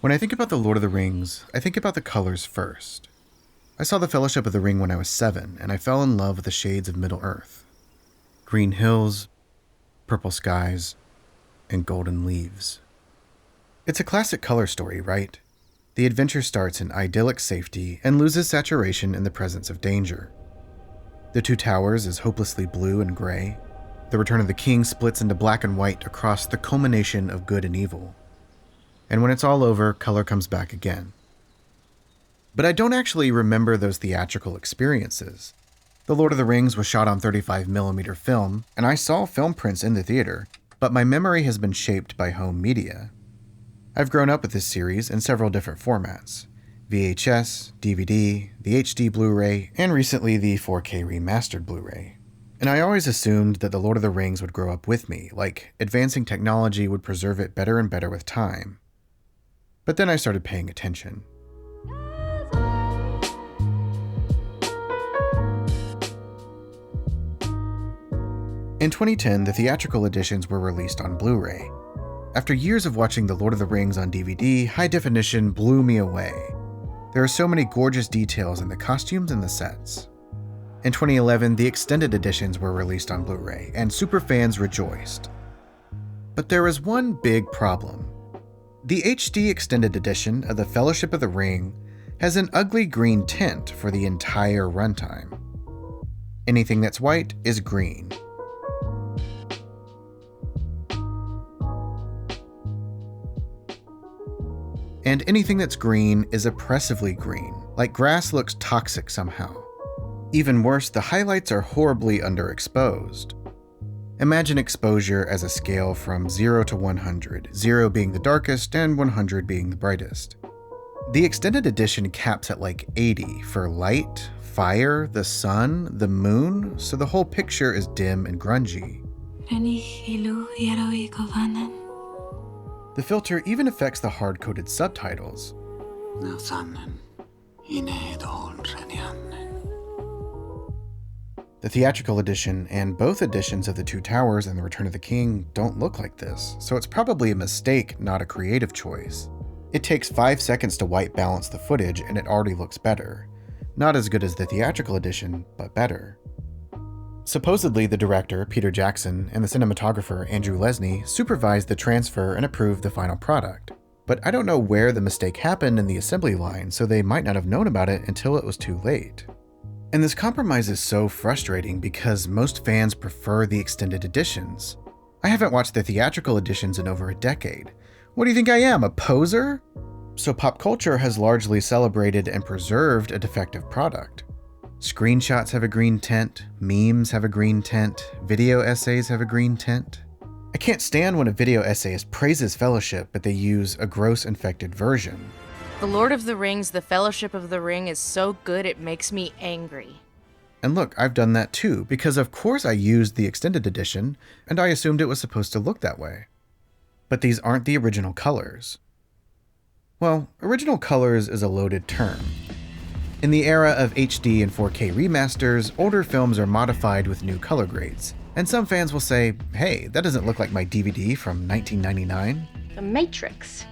When I think about The Lord of the Rings, I think about the colors first. I saw The Fellowship of the Ring when I was 7, and I fell in love with the shades of Middle-earth. Green hills, purple skies, and golden leaves. It's a classic color story, right? The adventure starts in idyllic safety and loses saturation in the presence of danger. The Two Towers is hopelessly blue and gray. The Return of the King splits into black and white across the culmination of good and evil. And when it's all over, color comes back again. But I don't actually remember those theatrical experiences. The Lord of the Rings was shot on 35mm film, and I saw film prints in the theater, but my memory has been shaped by home media. I've grown up with this series in several different formats: VHS, DVD, the HD Blu-ray, and recently the 4K Remastered Blu-ray. And I always assumed that The Lord of the Rings would grow up with me, like advancing technology would preserve it better and better with time. But then I started paying attention. In 2010, the theatrical editions were released on Blu-ray. After years of watching The Lord of the Rings on DVD, high definition blew me away. There are so many gorgeous details in the costumes and the sets. In 2011, the extended editions were released on Blu-ray, and superfans rejoiced. But there was one big problem. The HD extended edition of The Fellowship of the Ring has an ugly green tint for the entire runtime. Anything that's white is green. And anything that's green is oppressively green, like grass looks toxic somehow. Even worse, the highlights are horribly underexposed. Imagine exposure as a scale from 0 to 100, 0 being the darkest and 100 being the brightest. The extended edition caps at like 80 for light, fire, the sun, the moon, so the whole picture is dim and grungy. The filter even affects the hard-coded subtitles. The theatrical edition and both editions of The Two Towers and The Return of the King don't look like this, so it's probably a mistake, not a creative choice. It takes 5 seconds to white balance the footage and it already looks better. Not as good as the theatrical edition, but better. Supposedly, the director, Peter Jackson, and the cinematographer, Andrew Lesnie, supervised the transfer and approved the final product. But I don't know where the mistake happened in the assembly line, so they might not have known about it until it was too late. And this compromise is so frustrating because most fans prefer the extended editions. I haven't watched the theatrical editions in over a decade. What do you think I am, a poser? So pop culture has largely celebrated and preserved a defective product. Screenshots have a green tint, memes have a green tint, video essays have a green tint. I can't stand when a video essayist praises Fellowship, but they use a gross infected version. The Lord of the Rings, The Fellowship of the Ring is so good it makes me angry. And look, I've done that too, because of course I used the extended edition, and I assumed it was supposed to look that way. But these aren't the original colors. Well, original colors is a loaded term. In the era of HD and 4K remasters, older films are modified with new color grades. And some fans will say, hey, that doesn't look like my DVD from 1999. The Matrix.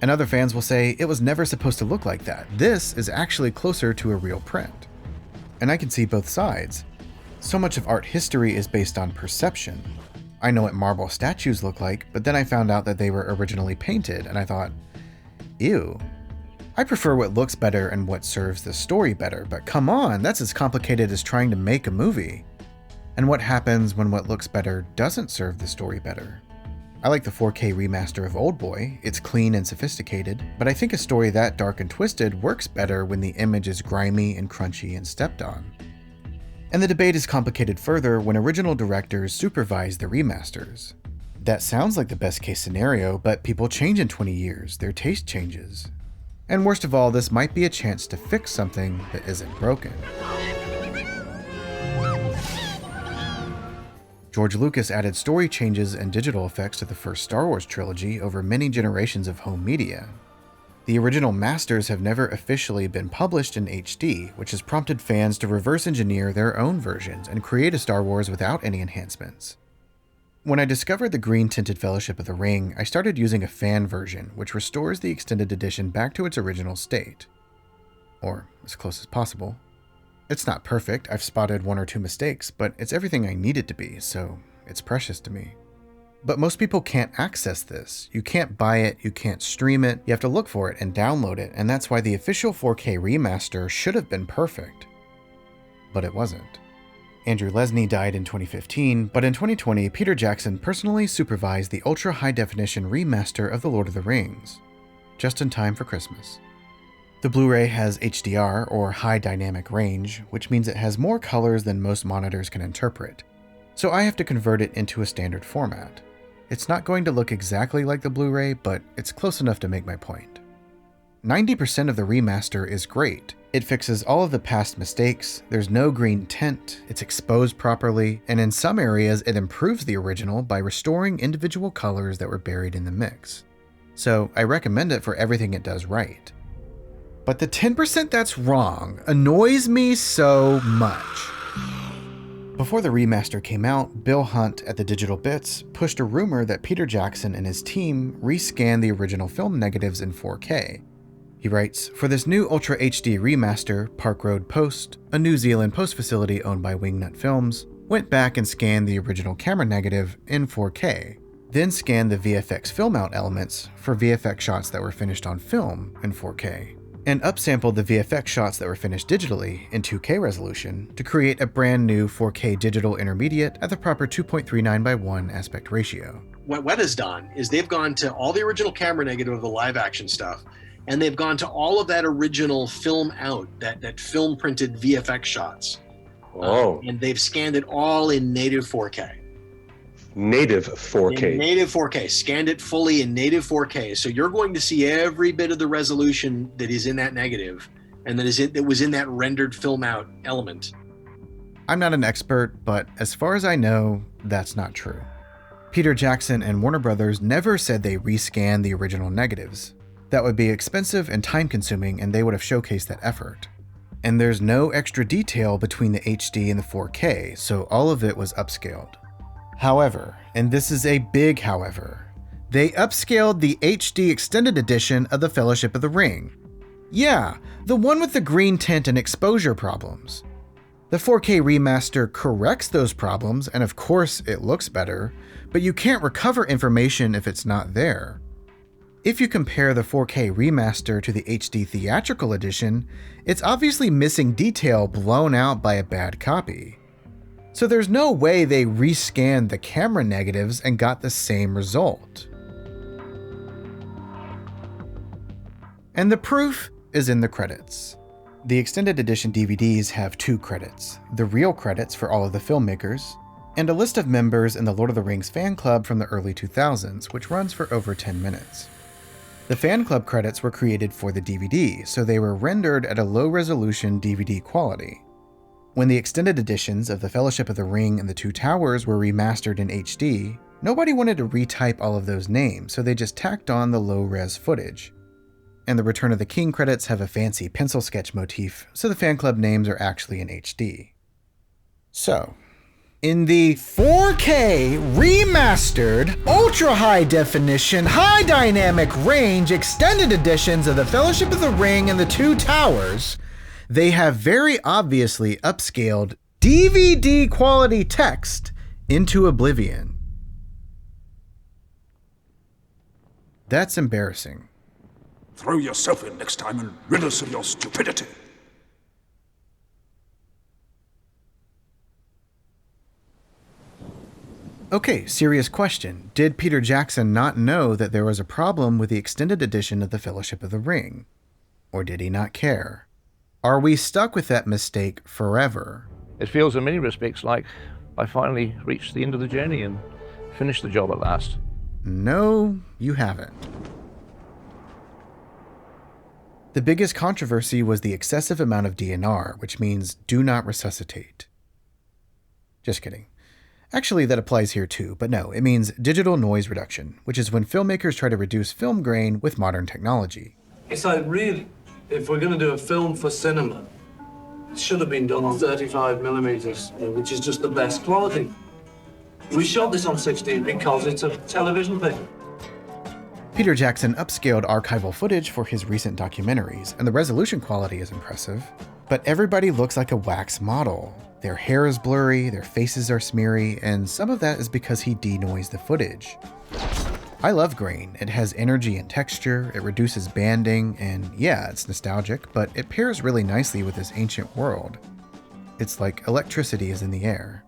And other fans will say, it was never supposed to look like that. This is actually closer to a real print. And I can see both sides. So much of art history is based on perception. I know what marble statues look like, but then I found out that they were originally painted, and I thought, ew. I prefer what looks better and what serves the story better, but come on, that's as complicated as trying to make a movie. And what happens when what looks better doesn't serve the story better? I like the 4K remaster of Oldboy. It's clean and sophisticated, but I think a story that dark and twisted works better when the image is grimy and crunchy and stepped on. And the debate is complicated further when original directors supervise the remasters. That sounds like the best case scenario, but people change in 20 years, their taste changes. And worst of all, this might be a chance to fix something that isn't broken. George Lucas added story changes and digital effects to the first Star Wars trilogy over many generations of home media. The original masters have never officially been published in HD, which has prompted fans to reverse engineer their own versions and create a Star Wars without any enhancements. When I discovered the green tinted Fellowship of the Ring, I started using a fan version, which restores the extended edition back to its original state. Or as close as possible. It's not perfect, I've spotted one or two mistakes, but it's everything I need it to be, so it's precious to me. But most people can't access this. You can't buy it, you can't stream it, you have to look for it and download it, and that's why the official 4K remaster should have been perfect. But it wasn't. Andrew Lesnie died in 2015, but in 2020, Peter Jackson personally supervised the ultra high-definition remaster of The Lord of the Rings, just in time for Christmas. The Blu-ray has HDR, or high dynamic range, which means it has more colors than most monitors can interpret, so I have to convert it into a standard format. It's not going to look exactly like the Blu-ray, but it's close enough to make my point. 90% of the remaster is great. It fixes all of the past mistakes, there's no green tint, it's exposed properly, and in some areas it improves the original by restoring individual colors that were buried in the mix. So I recommend it for everything it does right. But the 10% that's wrong annoys me so much. Before the remaster came out, Bill Hunt at the Digital Bits pushed a rumor that Peter Jackson and his team rescanned the original film negatives in 4K. He writes, "For this new Ultra HD remaster, Park Road Post, a New Zealand post facility owned by Wingnut Films, went back and scanned the original camera negative in 4K, then scanned the VFX film out elements for VFX shots that were finished on film in 4K. And upsampled the VFX shots that were finished digitally in 2K resolution to create a brand new 4K digital intermediate at the proper 2.39:1 aspect ratio." What Weta has done is they've gone to all the original camera negative of the live action stuff, and they've gone to all of that original film out, that film printed VFX shots. And they've scanned it all in native 4K. Native 4K. In native 4K, scanned it fully in native 4K. So you're going to see every bit of the resolution that is in that negative and that was in that rendered film out element. I'm not an expert, but as far as I know, that's not true. Peter Jackson and Warner Brothers never said they rescanned the original negatives. That would be expensive and time-consuming, and they would have showcased that effort. And there's no extra detail between the HD and the 4K, so all of it was upscaled. However, and this is a big however, they upscaled the HD extended edition of the Fellowship of the Ring. Yeah, the one with the green tint and exposure problems. The 4K remaster corrects those problems, and of course it looks better, but you can't recover information if it's not there. If you compare the 4K remaster to the HD Theatrical Edition, it's obviously missing detail blown out by a bad copy. So there's no way they rescanned the camera negatives and got the same result. And the proof is in the credits. The extended edition DVDs have 2 credits, the real credits for all of the filmmakers, and a list of members in the Lord of the Rings fan club from the early 2000s, which runs for over 10 minutes. The fan club credits were created for the DVD, so they were rendered at a low-resolution DVD quality. When the extended editions of The Fellowship of the Ring and The Two Towers were remastered in HD, nobody wanted to retype all of those names, so they just tacked on the low-res footage. And the Return of the King credits have a fancy pencil sketch motif, so the fan club names are actually in HD. So, in the 4K remastered, ultra high definition, high dynamic range extended editions of The Fellowship of the Ring and The Two Towers, they have very obviously upscaled DVD quality text into oblivion. That's embarrassing. Throw yourself in next time and rid us of your stupidity. Okay, serious question. Did Peter Jackson not know that there was a problem with the extended edition of The Fellowship of the Ring? Or did he not care? Are we stuck with that mistake forever? It feels in many respects like I finally reached the end of the journey and finished the job at last. No, you haven't. The biggest controversy was the excessive amount of DNR, which means do not resuscitate. Just kidding. Actually, that applies here too, but no, it means digital noise reduction, which is when filmmakers try to reduce film grain with modern technology. It's like, really, if we're going to do a film for cinema, it should have been done on 35 millimeters, which is just the best quality. We shot this on 16 because it's a television thing. Peter Jackson upscaled archival footage for his recent documentaries, and the resolution quality is impressive. But everybody looks like a wax model. Their hair is blurry, their faces are smeary, and some of that is because he denoised the footage. I love grain. It has energy and texture, it reduces banding, and yeah, it's nostalgic, but it pairs really nicely with this ancient world. It's like electricity is in the air.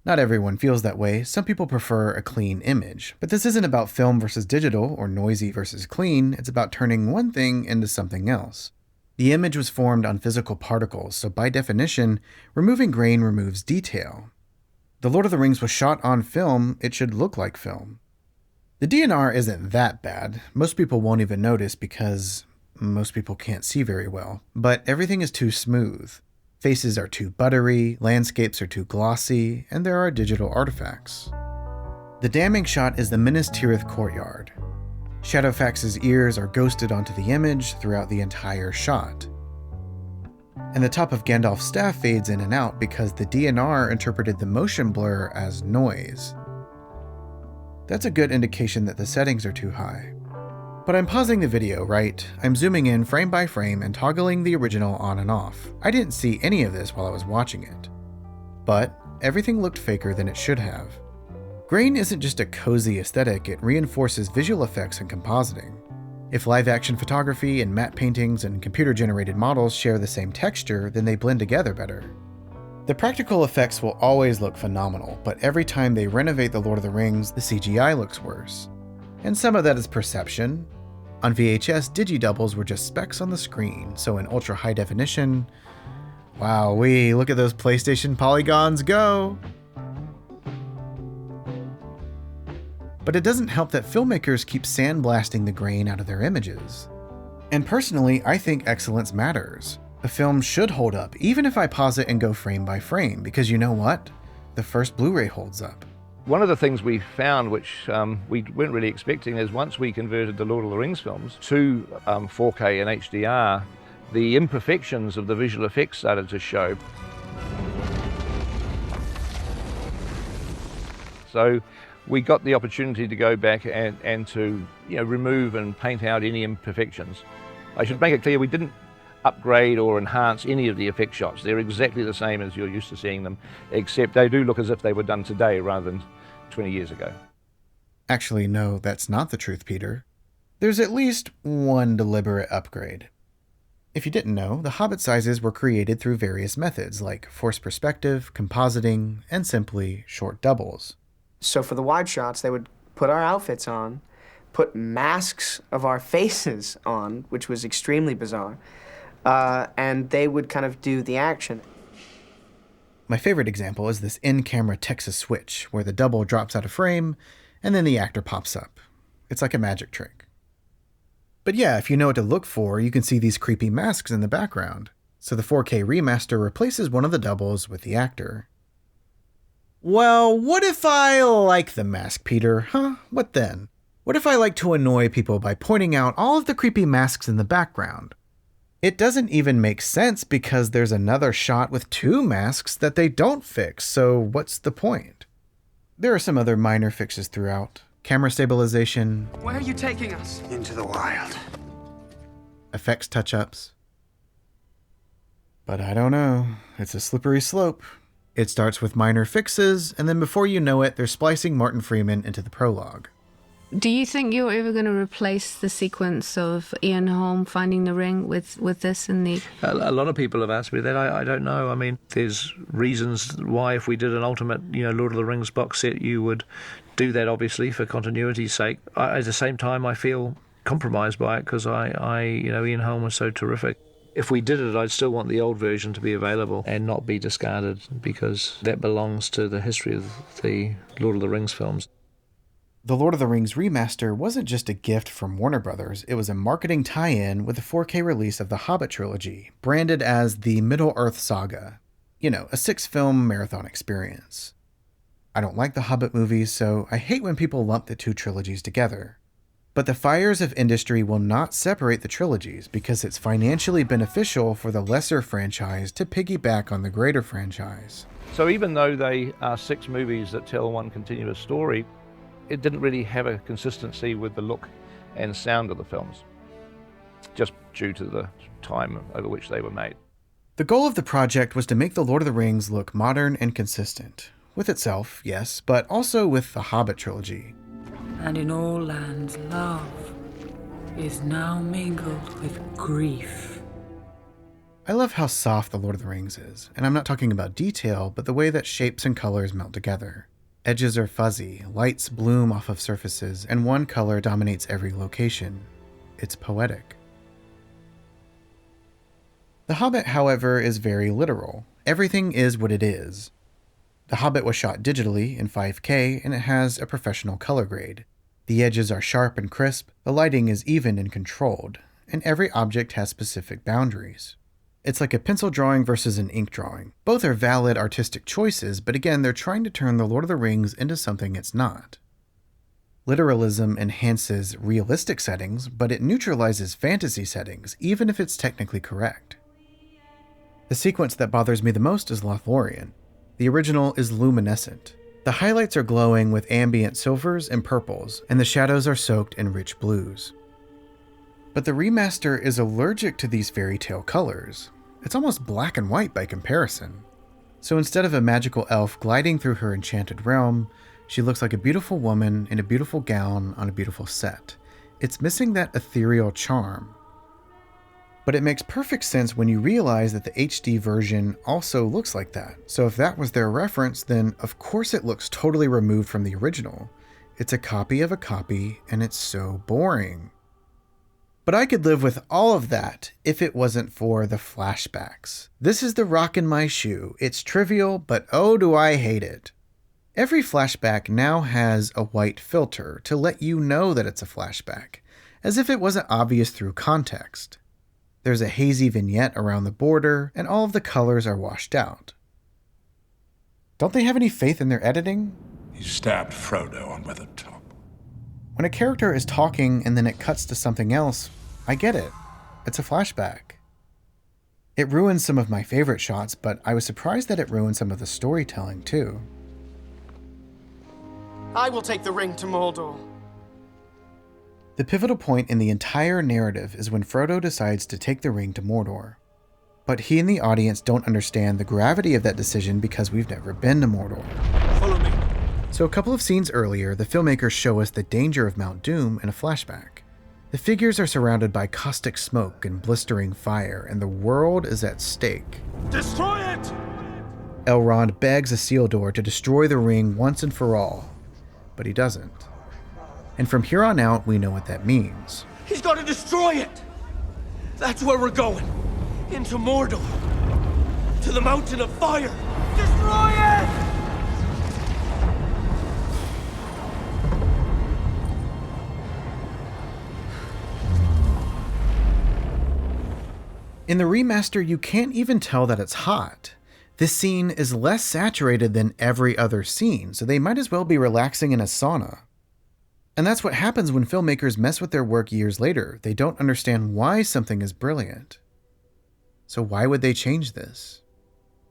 Not everyone feels that way. Some people prefer a clean image. But this isn't about film versus digital or noisy versus clean. It's about turning one thing into something else. The image was formed on physical particles, so by definition, removing grain removes detail. The Lord of the Rings was shot on film. It should look like film. The DNR isn't that bad. Most people won't even notice because most people can't see very well. But everything is too smooth. Faces are too buttery, landscapes are too glossy, and there are digital artifacts. The damning shot is the Minas Tirith courtyard. Shadowfax's ears are ghosted onto the image throughout the entire shot. And the top of Gandalf's staff fades in and out because the DNR interpreted the motion blur as noise. That's a good indication that the settings are too high. But I'm pausing the video, right? I'm zooming in frame by frame and toggling the original on and off. I didn't see any of this while I was watching it. But everything looked faker than it should have. Grain isn't just a cozy aesthetic, it reinforces visual effects and compositing. If live-action photography and matte paintings and computer-generated models share the same texture, then they blend together better. The practical effects will always look phenomenal, but every time they renovate The Lord of the Rings, the CGI looks worse. And some of that is perception. On VHS, digidoubles were just specks on the screen, so in ultra high definition, wowee, look at those PlayStation polygons go! But it doesn't help that filmmakers keep sandblasting the grain out of their images. And personally, I think excellence matters. A film should hold up, even if I pause it and go frame by frame, because you know what? The first Blu-ray holds up. One of the things we found, which we weren't really expecting, is once we converted the Lord of the Rings films to 4K and HDR, the imperfections of the visual effects started to show. So we got the opportunity to go back and to remove and paint out any imperfections. I should make it clear we didn't upgrade or enhance any of the effect shots. They're exactly the same as you're used to seeing them, except they do look as if they were done today rather than 20 years ago. Actually, no, that's not the truth, Peter. There's at least one deliberate upgrade. If you didn't know, the Hobbit sizes were created through various methods like forced perspective, compositing, and simply short doubles. So for the wide shots, they would put our outfits on, put masks of our faces on, which was extremely bizarre, and they would kind of do the action. My favorite example is this in-camera Texas switch, where the double drops out of frame, and then the actor pops up. It's like a magic trick. But yeah, if you know what to look for, you can see these creepy masks in the background. So the 4K remaster replaces one of the doubles with the actor. Well, what if I like the mask, Peter? Huh? What then? What if I like to annoy people by pointing out all of the creepy masks in the background? It doesn't even make sense because there's another shot with two masks that they don't fix, so what's the point? There are some other minor fixes throughout. Camera stabilization. Where are you taking us? Into the wild. Effects touch-ups. But I don't know. It's a slippery slope. It starts with minor fixes, and then before you know it, they're splicing Martin Freeman into the prologue. Do you think you're ever going to replace the sequence of Ian Holm finding the ring with this in the... A lot of people have asked me that. I don't know. I mean, there's reasons why if we did an ultimate, Lord of the Rings box set, you would do that, obviously, for continuity's sake. At the same time, I feel compromised by it because Ian Holm was so terrific. If we did it, I'd still want the old version to be available and not be discarded because that belongs to the history of the Lord of the Rings films. The Lord of the Rings remaster wasn't just a gift from Warner Brothers, it was a marketing tie-in with the 4K release of the Hobbit trilogy, branded as the Middle-earth Saga. A 6-film marathon experience. I don't like the Hobbit movies, so I hate when people lump the two trilogies together. But the fires of industry will not separate the trilogies because it's financially beneficial for the lesser franchise to piggyback on the greater franchise. So even though they are 6 movies that tell one continuous story, it didn't really have a consistency with the look and sound of the films, just due to the time over which they were made. The goal of the project was to make The Lord of the Rings look modern and consistent. With itself, yes, but also with the Hobbit trilogy. And in all lands love is now mingled with grief. I love how soft The Lord of the Rings is, and I'm not talking about detail, but the way that shapes and colors melt together. Edges are fuzzy, lights bloom off of surfaces, and one color dominates every location. It's poetic. The Hobbit, however, is very literal. Everything is what it is. The Hobbit was shot digitally in 5K, and it has a professional color grade. The edges are sharp and crisp, the lighting is even and controlled, and every object has specific boundaries. It's like a pencil drawing versus an ink drawing. Both are valid artistic choices, but again, they're trying to turn The Lord of the Rings into something it's not. Literalism enhances realistic settings, but it neutralizes fantasy settings, even if it's technically correct. The sequence that bothers me the most is Lothlorien. The original is luminescent. The highlights are glowing with ambient silvers and purples, and the shadows are soaked in rich blues. But the remaster is allergic to these fairy tale colors. It's almost black and white by comparison. So instead of a magical elf gliding through her enchanted realm, she looks like a beautiful woman in a beautiful gown on a beautiful set. It's missing that ethereal charm. But it makes perfect sense when you realize that the HD version also looks like that. So if that was their reference, then of course it looks totally removed from the original. It's a copy of a copy, and it's so boring. But I could live with all of that if it wasn't for the flashbacks. This is the rock in my shoe. It's trivial, but oh do I hate it. Every flashback now has a white filter to let you know that it's a flashback, as if it wasn't obvious through context. There's a hazy vignette around the border, and all of the colors are washed out. Don't they have any faith in their editing? He stabbed Frodo on Weathertop. When a character is talking and then it cuts to something else, I get it. It's a flashback. It ruins some of my favorite shots, but I was surprised that it ruined some of the storytelling too. I will take the ring to Mordor. The pivotal point in the entire narrative is when Frodo decides to take the ring to Mordor. But he and the audience don't understand the gravity of that decision because we've never been to Mordor. Follow me. So a couple of scenes earlier, the filmmakers show us the danger of Mount Doom in a flashback. The figures are surrounded by caustic smoke and blistering fire, and the world is at stake. Destroy it! Elrond begs Isildur to destroy the ring once and for all, but he doesn't. And from here on out, we know what that means. He's got to destroy it! That's where we're going. Into Mordor. To the Mountain of Fire. Destroy it! In the remaster, you can't even tell that it's hot. This scene is less saturated than every other scene, so they might as well be relaxing in a sauna. And that's what happens when filmmakers mess with their work years later. They don't understand why something is brilliant. So why would they change this?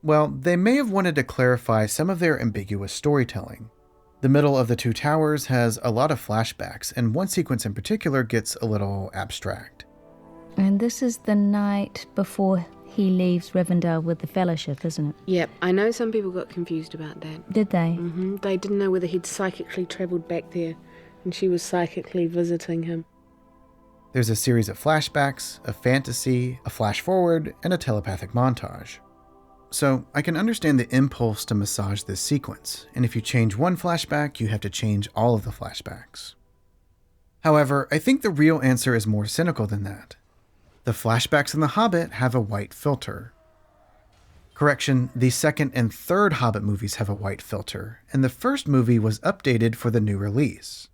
Well, they may have wanted to clarify some of their ambiguous storytelling. The middle of the Two Towers has a lot of flashbacks, and one sequence in particular gets a little abstract. And this is the night before he leaves Rivendell with the Fellowship, isn't it? Yep, I know some people got confused about that. Did they? They didn't know whether he'd psychically travelled back there and she was psychically visiting him. There's a series of flashbacks, a fantasy, a flash forward, and a telepathic montage. So I can understand the impulse to massage this sequence, and if you change one flashback, you have to change all of the flashbacks. However, I think the real answer is more cynical than that. The flashbacks in The Hobbit have a white filter. Correction, the second and third Hobbit movies have a white filter, and the first movie was updated for the new release.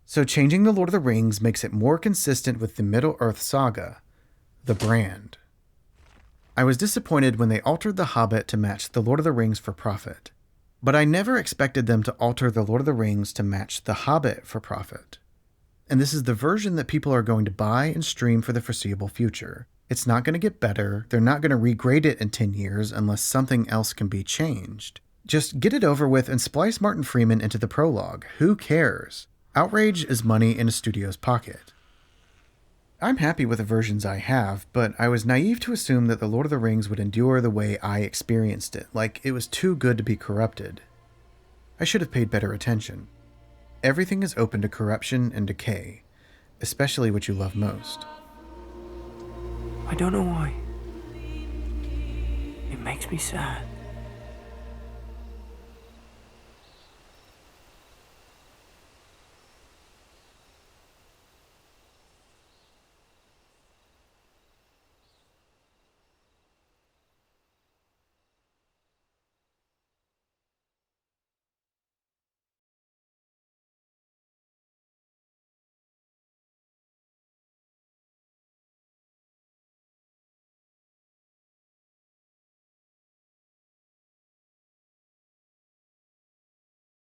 So changing The Lord of the Rings makes it more consistent with the Middle-earth saga, the brand. I was disappointed when they altered The Hobbit to match The Lord of the Rings for profit, but I never expected them to alter The Lord of the Rings to match The Hobbit for profit. and this is the version that people are going to buy and stream for the foreseeable future. It's not going to get better. They're not going to regrade it in 10 years unless something else can be changed. Just get it over with and splice Martin Freeman into the prologue. Who cares? Outrage is money in a studio's pocket. I'm happy with the versions I have, but I was naive to assume that The Lord of the Rings would endure the way I experienced it, like it was too good to be corrupted. I should have paid better attention. Everything is open to corruption and decay, especially what you love most. I don't know why. It makes me sad.